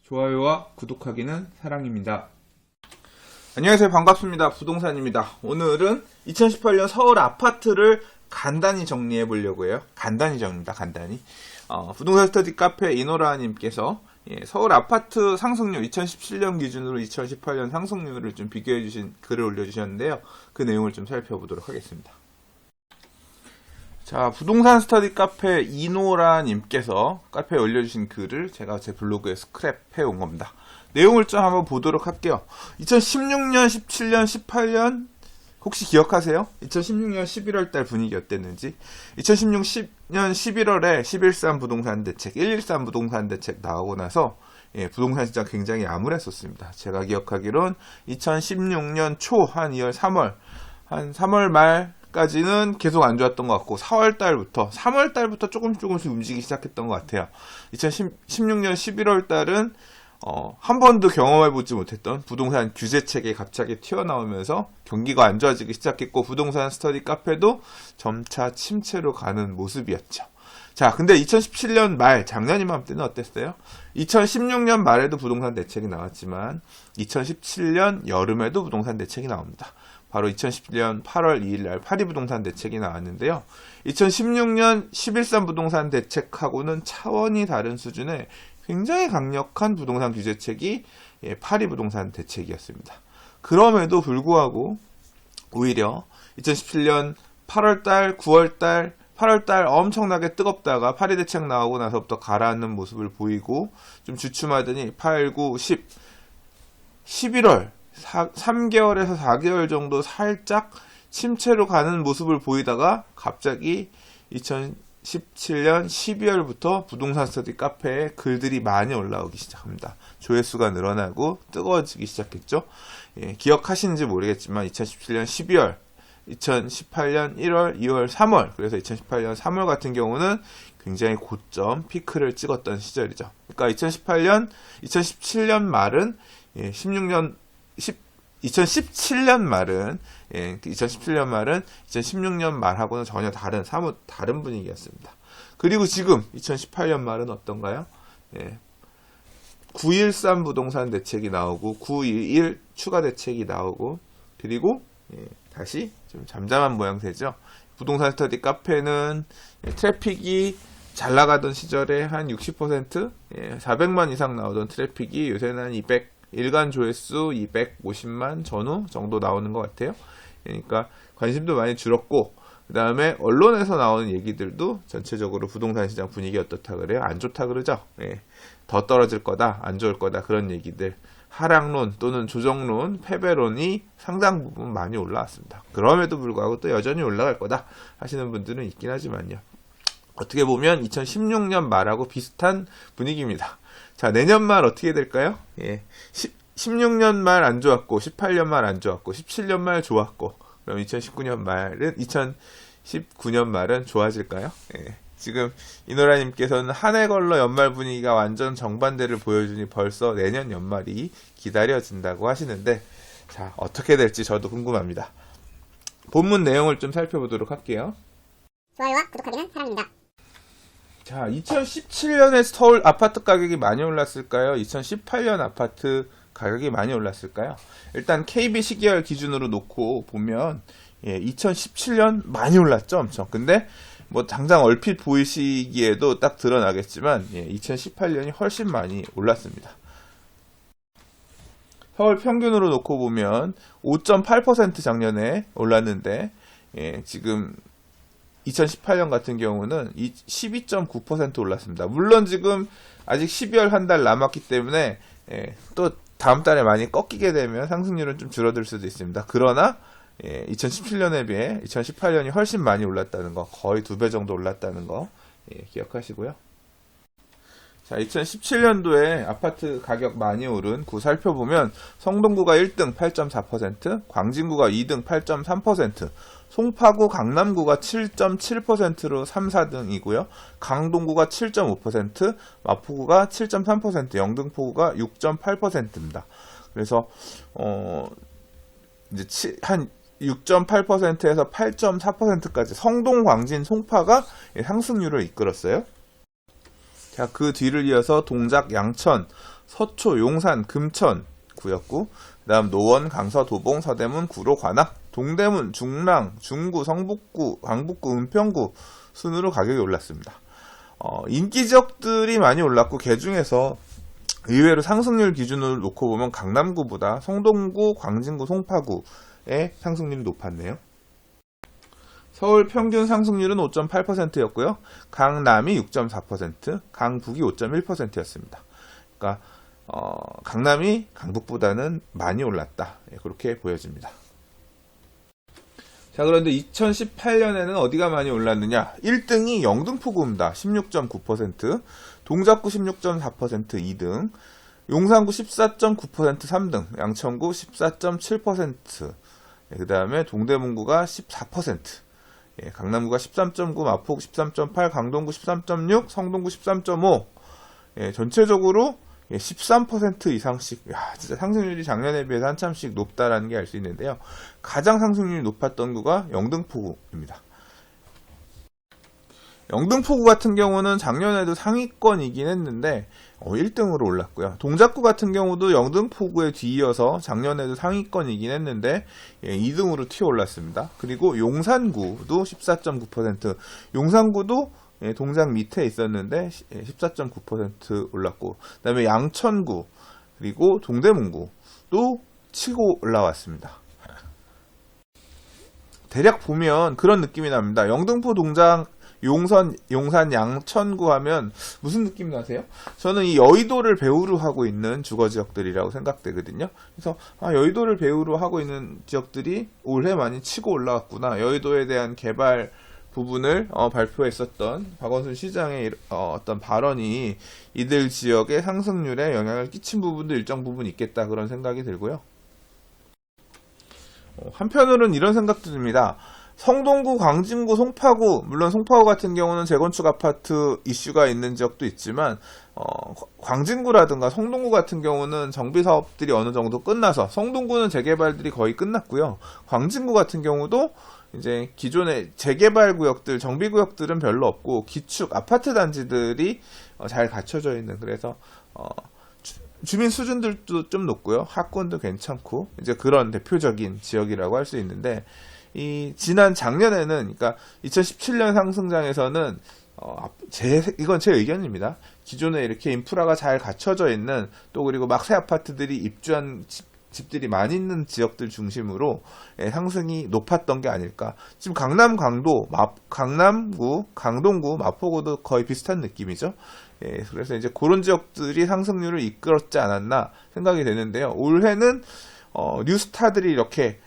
좋아요와 구독하기는 사랑입니다. 안녕하세요. 반갑습니다. 부동산입니다. 오늘은 2018년 서울 아파트를 간단히 정리해 보려고 해요. 간단히 정리입니다. 간단히. 부동산 스터디 카페 이노라님께서 서울 아파트 상승률 2017년 기준으로 2018년 상승률을 좀 비교해 주신 글을 올려주셨는데요. 그 내용을 좀 살펴보도록 하겠습니다. 자, 부동산 스터디 카페 이노라님께서 카페에 올려주신 글을 제가 제 블로그에 스크랩해 온 겁니다. 내용을 좀 한번 보도록 할게요. 2016년, 17년, 18년 혹시 기억하세요? 2016년 11월 달 분위기 어땠는지. 2016년 11월에 113 부동산 대책, 113 부동산 대책 나오고 나서 부동산 시장 굉장히 암울했었습니다. 제가 기억하기론 2016년 초 한 2월, 3월, 한 3월 말까지는 계속 안 좋았던 것 같고 3월 달부터 조금씩 움직이기 시작했던 것 같아요. 2016년 11월 달은 한 번도 경험해보지 못했던 부동산 규제책이 갑자기 튀어나오면서 경기가 안 좋아지기 시작했고 부동산 스터디 카페도 점차 침체로 가는 모습이었죠. 자, 근데 2017년 말, 작년 이맘때는 어땠어요? 2016년 말에도 부동산 대책이 나왔지만 2017년 여름에도 부동산 대책이 나옵니다. 바로 2017년 8월 2일 날 파리 부동산 대책이 나왔는데요. 2016년 113 부동산 대책하고는 차원이 다른 수준의 굉장히 강력한 부동산 규제책이 파리 부동산 대책이었습니다. 그럼에도 불구하고 오히려 2017년 8월달, 9월달, 8월달 엄청나게 뜨겁다가 파리 대책 나오고 나서부터 가라앉는 모습을 보이고 좀 주춤하더니 8, 9, 10, 11월 3개월에서 4개월 정도 살짝 침체로 가는 모습을 보이다가 갑자기 2017년 12월부터 부동산 스터디 카페에 글들이 많이 올라오기 시작합니다. 조회수가 늘어나고 뜨거워지기 시작했죠. 기억하시는지 모르겠지만 2017년 12월, 2018년 1월, 2월, 3월 그래서 2018년 3월 같은 경우는 굉장히 고점, 피크를 찍었던 시절이죠. 그러니까 2017년 말은 2017년 말은 2016년 말하고는 전혀 사뭇 다른 분위기였습니다. 그리고 지금 2018년 말은 어떤가요? 913 부동산 대책이 나오고 911 추가 대책이 나오고 그리고 다시 좀 잠잠한 모양새죠. 부동산 스터디 카페는 트래픽이 잘 나가던 시절에 한 60%, 400만 이상 나오던 트래픽이 요새는 한 200, 일간 조회수 250만 전후 정도 나오는 것 같아요. 그러니까 관심도 많이 줄었고 그 다음에 언론에서 나오는 얘기들도 전체적으로 부동산 시장 분위기 어떻다 그래요? 안 좋다 그러죠. 더 떨어질 거다, 안 좋을 거다 그런 얘기들, 하락론 또는 조정론, 패배론이 상당 부분 많이 올라왔습니다. 그럼에도 불구하고 또 여전히 올라갈 거다 하시는 분들은 있긴 하지만요. 어떻게 보면 2016년 말하고 비슷한 분위기입니다. 자, 내년 말 어떻게 될까요? 16년 말 안 좋았고, 18년 말 안 좋았고, 17년 말 좋았고, 그럼 2019년 말은 좋아질까요? 지금 이노라님께서는 한 해 걸러 연말 분위기가 완전 정반대를 보여주니 벌써 내년 연말이 기다려진다고 하시는데, 자, 어떻게 될지 저도 궁금합니다. 본문 내용을 좀 살펴보도록 할게요. 좋아요와 구독하기는 사랑입니다. 자, 2017년에 서울 아파트 가격이 많이 올랐을까요? 2018년 아파트 가격이 많이 올랐을까요? 일단 KB 시계열 기준으로 놓고 보면 2017년 많이 올랐죠, 엄청. 근데 뭐 당장 얼핏 보이시기에도 딱 드러나겠지만 2018년이 훨씬 많이 올랐습니다. 서울 평균으로 놓고 보면 5.8% 작년에 올랐는데 지금 2018년 같은 경우는 12.9% 올랐습니다. 물론 지금 아직 12월 한 달 남았기 때문에 또 다음 달에 많이 꺾이게 되면 상승률은 좀 줄어들 수도 있습니다. 그러나 2017년에 비해 2018년이 훨씬 많이 올랐다는 거, 거의 2배 정도 올랐다는 거 기억하시고요. 자, 2017년도에 아파트 가격 많이 오른 구 살펴보면 성동구가 1등 8.4%, 광진구가 2등 8.3%, 송파구, 강남구가 7.7%로 3, 4등이고요. 강동구가 7.5%, 마포구가 7.3%, 영등포구가 6.8%입니다. 그래서 이제 한 6.8%에서 8.4%까지 성동, 광진, 송파가 상승률을 이끌었어요. 자, 그 뒤를 이어서 동작, 양천, 서초, 용산, 금천 구였고, 그 다음 노원, 강서, 도봉, 서대문, 구로, 관악, 동대문, 중랑, 중구, 성북구, 강북구, 은평구 순으로 가격이 올랐습니다. 인기 지역들이 많이 올랐고, 그 중에서 의외로 상승률 기준으로 놓고 보면 강남구보다 성동구, 광진구, 송파구의 상승률이 높았네요. 서울 평균 상승률은 5.8%였고요. 강남이 6.4%, 강북이 5.1%였습니다. 그러니까 강남이 강북보다는 많이 올랐다. 그렇게 보여집니다. 자, 그런데 2018년에는 어디가 많이 올랐느냐? 1등이 영등포구입니다. 16.9%, 동작구 16.4% 2등, 용산구 14.9% 3등, 양천구 14.7%, 그 다음에 동대문구가 14%, 강남구가 13.9, 마포구 13.8, 강동구 13.6, 성동구 13.5, 전체적으로 13% 이상씩, 진짜 상승률이 작년에 비해서 한참씩 높다라는 게 알 수 있는데요. 가장 상승률이 높았던 구가 영등포구입니다. 영등포구 같은 경우는 작년에도 상위권이긴 했는데 1등으로 올랐고요. 동작구 같은 경우도 영등포구에 뒤이어서 작년에도 상위권이긴 했는데 2등으로 튀어 올랐습니다. 그리고 용산구도 14.9%, 용산구도 동작 밑에 있었는데 14.9% 올랐고, 그 다음에 양천구 그리고 동대문구도 치고 올라왔습니다. 대략 보면 그런 느낌이 납니다. 영등포, 동작, 용산, 양천구 하면 무슨 느낌 나세요? 저는 이 여의도를 배후로 하고 있는 주거지역들이라고 생각되거든요. 그래서 여의도를 배후로 하고 있는 지역들이 올해 많이 치고 올라왔구나. 여의도에 대한 개발 부분을 발표했었던 박원순 시장의 어떤 발언이 이들 지역의 상승률에 영향을 끼친 부분도 일정 부분 있겠다, 그런 생각이 들고요. 한편으로는 이런 생각도 듭니다. 성동구, 광진구, 송파구, 물론 송파구 같은 경우는 재건축 아파트 이슈가 있는 지역도 있지만 광진구라든가 성동구 같은 경우는 정비 사업들이 어느 정도 끝나서, 성동구는 재개발들이 거의 끝났고요. 광진구 같은 경우도 이제 기존의 재개발 구역들, 정비 구역들은 별로 없고 기축 아파트 단지들이 잘 갖춰져 있는, 그래서 주민 수준들도 좀 높고요. 학군도 괜찮고, 이제 그런 대표적인 지역이라고 할 수 있는데, 이 지난 작년에는, 그러니까 2017년 상승장에서는 이건 제 의견입니다. 기존에 이렇게 인프라가 잘 갖춰져 있는, 또 그리고 막 새 아파트들이 입주한 집들이 많이 있는 지역들 중심으로 상승이 높았던 게 아닐까. 지금 강남, 강남구, 강동구, 마포구도 거의 비슷한 느낌이죠. 그래서 이제 그런 지역들이 상승률을 이끌었지 않았나 생각이 되는데요. 올해는 뉴스타들이 이렇게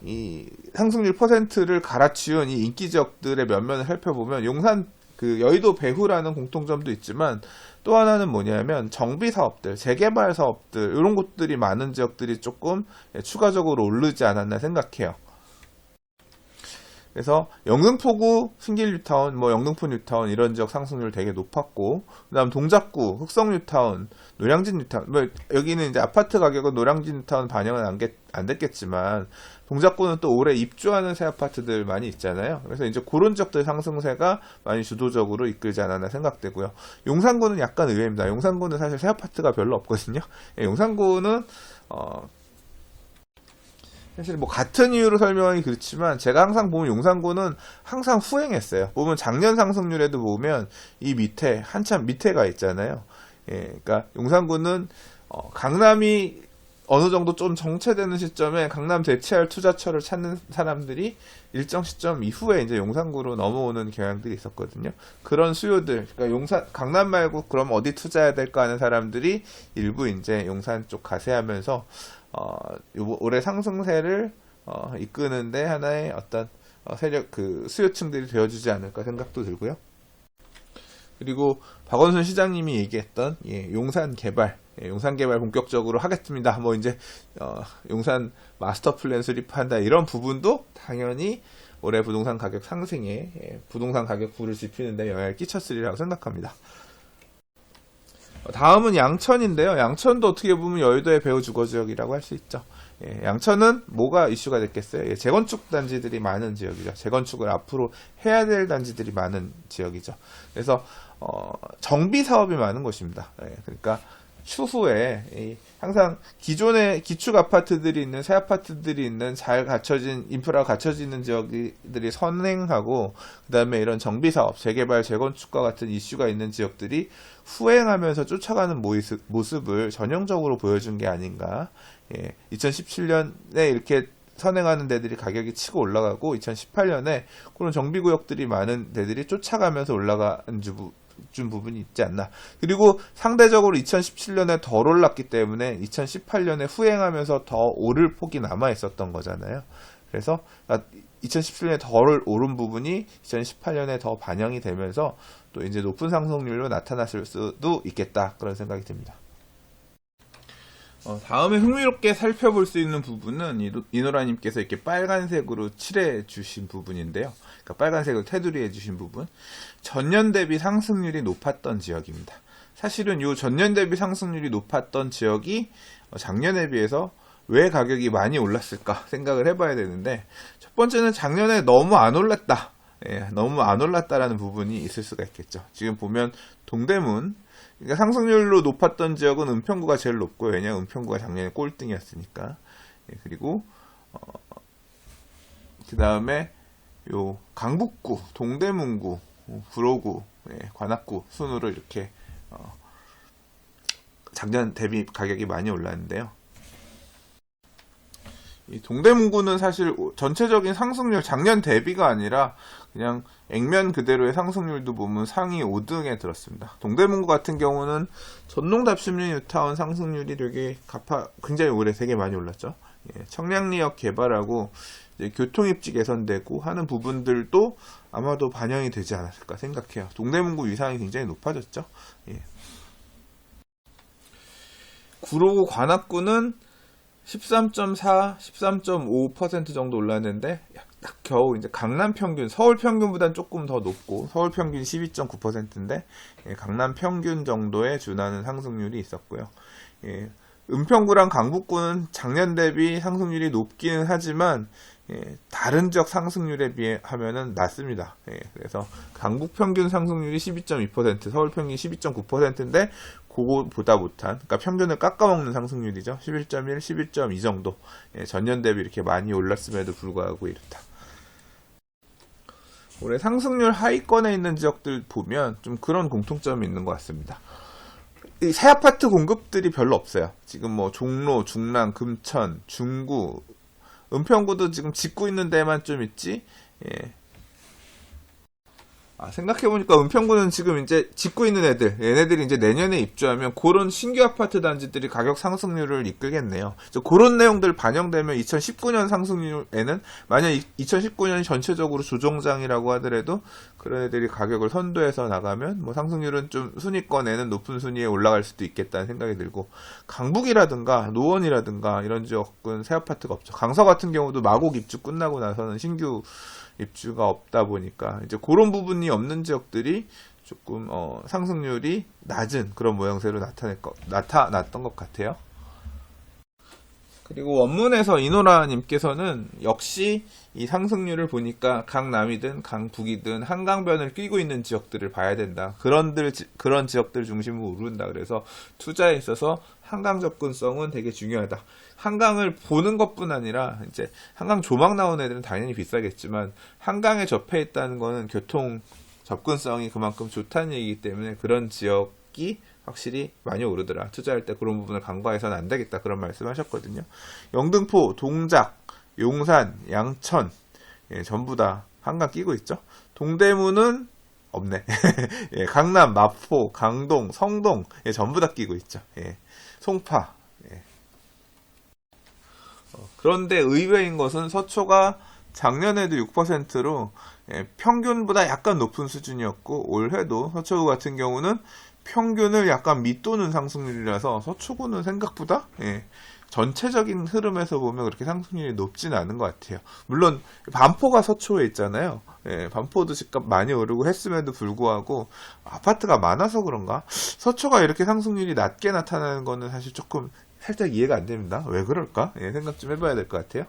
이 상승률 퍼센트를 갈아치운 이 인기 지역들의 면면을 살펴보면 용산, 여의도 배후라는 공통점도 있지만, 또 하나는 뭐냐면 정비 사업들, 재개발 사업들, 이런 곳들이 많은 지역들이 조금 추가적으로 오르지 않았나 생각해요. 그래서 영등포구, 신길 뉴타운, 영등포 뉴타운 이런 지역 상승률 되게 높았고, 그다음 동작구, 흑성 뉴타운, 노량진 뉴타운, 여기는 이제 아파트 가격은 노량진 뉴타운 반영은 안 됐겠지만 동작구는 또 올해 입주하는 새 아파트들 많이 있잖아요. 그래서 이제 그런 지역들 상승세가 많이 주도적으로 이끌지 않았나 생각되고요. 용산구는 약간 의외입니다. 용산구는 사실 새 아파트가 별로 없거든요. 용산구는 사실 같은 이유로 설명하기 그렇지만, 제가 항상 보면 용산구는 항상 후행했어요. 보면 작년 상승률에도 보면 이 밑에 한참 밑에가 있잖아요. 그러니까 용산구는 강남이 어느 정도 좀 정체되는 시점에 강남 대체할 투자처를 찾는 사람들이 일정 시점 이후에 이제 용산구로 넘어오는 경향들이 있었거든요. 그런 수요들, 그러니까 강남 말고 그럼 어디 투자해야 될까 하는 사람들이 일부 이제 용산 쪽 가세하면서 올해 상승세를 이끄는데 하나의 어떤 세력, 수요층들이 되어주지 않을까 생각도 들고요. 그리고 박원순 시장님이 얘기했던 용산 개발 본격적으로 하겠습니다. 이제 용산 마스터 플랜 수립한다, 이런 부분도 당연히 올해 부동산 가격 상승에 부동산 가격 불을 지피는데 영향을 끼쳤으리라고 생각합니다. 다음은 양천인데요. 양천도 어떻게 보면 여의도의 배후 주거지역이라고 할 수 있죠. 양천은 뭐가 이슈가 됐겠어요? 재건축 단지들이 많은 지역이죠. 재건축을 앞으로 해야 될 단지들이 많은 지역이죠. 그래서 정비 사업이 많은 곳입니다. 그러니까 추후에 항상 기존의 기축 아파트들이 있는 새 아파트들이 있는 잘 갖춰진 인프라가 갖춰지는 지역들이 선행하고, 그다음에 이런 정비 사업, 재개발, 재건축과 같은 이슈가 있는 지역들이 후행하면서 쫓아가는 모습을 전형적으로 보여준 게 아닌가. 2017년에 이렇게 선행하는 데들이 가격이 치고 올라가고, 2018년에 그런 정비구역들이 많은 데들이 쫓아가면서 올라간 준 부분이 있지 않나. 그리고 상대적으로 2017년에 덜 올랐기 때문에 2018년에 후행하면서 더 오를 폭이 남아 있었던 거잖아요. 그래서 2017년에 덜 오른 부분이 2018년에 더 반영이 되면서 또 이제 높은 상승률로 나타났을 수도 있겠다, 그런 생각이 듭니다. 다음에 흥미롭게 살펴볼 수 있는 부분은 이노라님께서 이렇게 빨간색으로 칠해 주신 부분인데요. 그러니까 빨간색으로 테두리해 주신 부분. 전년 대비 상승률이 높았던 지역입니다. 사실은 이 전년 대비 상승률이 높았던 지역이 작년에 비해서 왜 가격이 많이 올랐을까 생각을 해봐야 되는데, 첫 번째는 작년에 너무 안 올랐다. 너무 안 올랐다라는 부분이 있을 수가 있겠죠. 지금 보면 동대문, 그러니까 상승률로 높았던 지역은 은평구가 제일 높고요. 왜냐하면 은평구가 작년에 꼴등이었으니까. 그리고 그 다음에 요 강북구, 동대문구, 구로구, 관악구 순으로 이렇게 작년 대비 가격이 많이 올랐는데요. 이 동대문구는 사실 전체적인 상승률, 작년 대비가 아니라 그냥 액면 그대로의 상승률도 보면 상위 5등에 들었습니다. 동대문구 같은 경우는 전농답심리 뉴타운 상승률이 굉장히 오래 되게 많이 올랐죠. 청량리역 개발하고 이제 교통입지 개선되고 하는 부분들도 아마도 반영이 되지 않았을까 생각해요. 동대문구 위상이 굉장히 높아졌죠. 구로구 관악구는 13.4, 13.5% 정도 올랐는데 딱 겨우 이제 강남 평균, 서울 평균보다는 조금 더 높고, 서울 평균 12.9%인데 강남 평균 정도에 준하는 상승률이 있었고요. 은평구랑 강북구는 작년 대비 상승률이 높기는 하지만 다른 지역 상승률에 비하면은 낮습니다. 그래서 강북 평균 상승률이 12.2%, 서울 평균이 12.9%인데 그거보다 못한, 그러니까 평균을 깎아먹는 상승률이죠. 11.1, 11.2 정도. 전년 대비 이렇게 많이 올랐음에도 불구하고 이렇다. 올해 상승률 하위권에 있는 지역들 보면 좀 그런 공통점이 있는 것 같습니다. 이 새 아파트 공급들이 별로 없어요. 지금 뭐 종로, 중랑, 금천, 중구, 은평구도 지금 짓고 있는 데만 좀 있지. 생각해보니까 은평구는 지금 이제 짓고 있는 얘네들이 이제 내년에 입주하면 그런 신규 아파트 단지들이 가격 상승률을 이끌겠네요. 그런 내용들 반영되면 2019년 상승률에는, 만약 2019년이 전체적으로 조정장이라고 하더라도 그런 애들이 가격을 선도해서 나가면 뭐 상승률은 좀 순위권에는 높은 순위에 올라갈 수도 있겠다는 생각이 들고, 강북이라든가 노원이라든가 이런 지역은 새 아파트가 없죠. 강서 같은 경우도 마곡 입주 끝나고 나서는 신규 입주가 없다 보니까 이제 그런 부분이 없는 지역들이 조금 상승률이 낮은 그런 모양새로 나타났던 것 같아요. 그리고 원문에서 이노라님께서는 역시 이 상승률을 보니까 강남이든 강북이든 한강변을 끼고 있는 지역들을 봐야 된다. 그런 지역들 중심으로 오른다. 그래서 투자에 있어서 한강 접근성은 되게 중요하다. 한강을 보는 것뿐 아니라 이제 한강 조망 나온 애들은 당연히 비싸겠지만 한강에 접해 있다는 거는 교통 접근성이 그만큼 좋다는 얘기이기 때문에 그런 지역이 확실히 많이 오르더라. 투자할 때 그런 부분을 간과해서는 안 되겠다. 그런 말씀 하셨거든요. 영등포, 동작, 용산, 양천, 전부 다 한강 끼고 있죠. 동대문은 없네. 강남, 마포, 강동, 성동, 전부 다 끼고 있죠. 송파. 그런데 의외인 것은 서초가 작년에도 6%로 평균보다 약간 높은 수준이었고, 올해도 서초구 같은 경우는 평균을 약간 밑도는 상승률이라서 서초구는 생각보다 전체적인 흐름에서 보면 그렇게 상승률이 높지는 않은 것 같아요. 물론 반포가 서초에 있잖아요. 반포도 집값 많이 오르고 했음에도 불구하고 아파트가 많아서 그런가? 서초가 이렇게 상승률이 낮게 나타나는 거는 사실 조금 살짝 이해가 안 됩니다. 왜 그럴까? 예, 생각 좀 해봐야 될 것 같아요.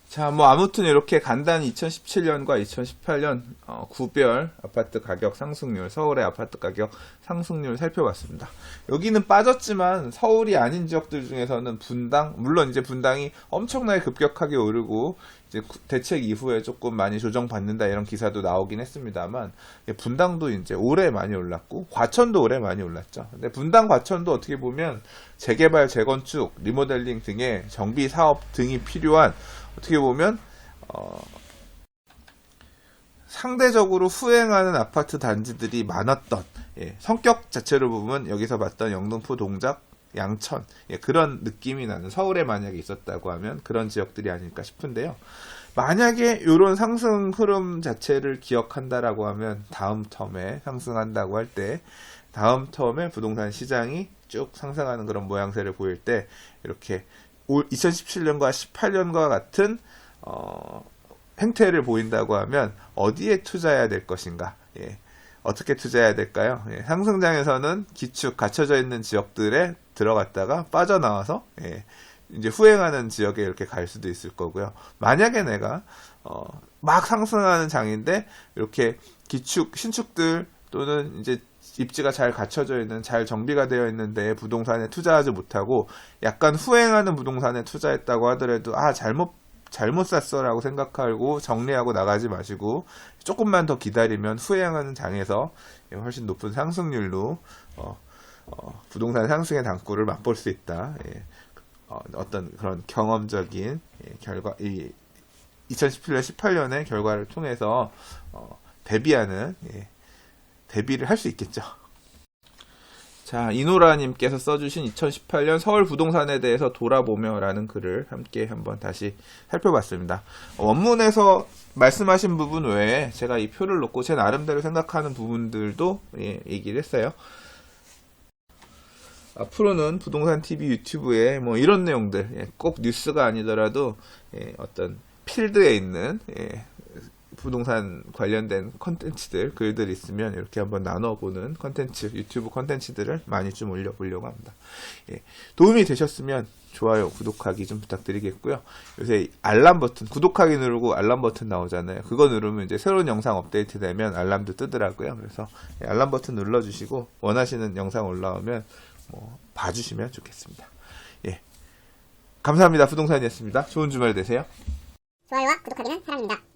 자, 뭐 아무튼 이렇게 간단히 2017년과 2018년 구별 아파트 가격 상승률, 서울의 아파트 가격 상승률 살펴봤습니다. 여기는 빠졌지만 서울이 아닌 지역들 중에서는 분당, 물론 이제 분당이 엄청나게 급격하게 오르고 이제 대책 이후에 조금 많이 조정받는다 이런 기사도 나오긴 했습니다만, 분당도 이제 올해 많이 올랐고 과천도 올해 많이 올랐죠. 근데 분당, 과천도 어떻게 보면 재개발, 재건축, 리모델링 등의 정비 사업 등이 필요한, 어떻게 보면 상대적으로 후행하는 아파트 단지들이 많았던, 성격 자체로 보면 여기서 봤던 영등포, 동작, 양천, 그런 느낌이 나는, 서울에 만약에 있었다고 하면 그런 지역들이 아닐까 싶은데요. 만약에 이런 상승 흐름 자체를 기억한다라고 하면 다음 텀에 상승한다고 할 때, 다음 텀에 부동산 시장이 쭉 상승하는 그런 모양새를 보일 때, 이렇게 2017년과 18년과 같은 행태를 보인다고 하면 어디에 투자해야 될 것인가? 어떻게 투자해야 될까요? 상승장에서는 기축 갖춰져 있는 지역들에 들어갔다가 빠져나와서 이제 후행하는 지역에 이렇게 갈 수도 있을 거고요. 만약에 내가 막 상승하는 장인데 이렇게 기축 신축들 또는 이제 입지가 잘 갖춰져 있는, 잘 정비가 되어 있는데 부동산에 투자하지 못하고 약간 후행하는 부동산에 투자했다고 하더라도 잘못 샀어라고 생각하고 정리하고 나가지 마시고 조금만 더 기다리면 후행하는 장에서 훨씬 높은 상승률로 부동산 상승의 당구를 맛볼 수 있다. 어떤 그런 경험적인 결과, 2017년, 18년의 결과를 통해서 대비를 할 수 있겠죠. 자, 이노라님께서 써주신 2018년 서울 부동산에 대해서 돌아보며 라는 글을 함께 한번 다시 살펴봤습니다. 원문에서 말씀하신 부분 외에 제가 이 표를 놓고 제 나름대로 생각하는 부분들도 얘기를 했어요. 앞으로는 부동산 TV 유튜브에 뭐 이런 내용들, 꼭 뉴스가 아니더라도 어떤 필드에 있는 부동산 관련된 컨텐츠들, 글들 있으면 이렇게 한번 나눠보는 컨텐츠, 유튜브 컨텐츠들을 많이 좀 올려보려고 합니다. 도움이 되셨으면 좋아요, 구독하기 좀 부탁드리겠고요. 요새 알람 버튼, 구독하기 누르고 알람 버튼 나오잖아요. 그거 누르면 이제 새로운 영상 업데이트 되면 알람도 뜨더라고요. 그래서 알람 버튼 눌러주시고 원하시는 영상 올라오면 봐주시면 좋겠습니다. 감사합니다. 부동산이었습니다. 좋은 주말 되세요. 좋아요와 구독하기는 사랑입니다.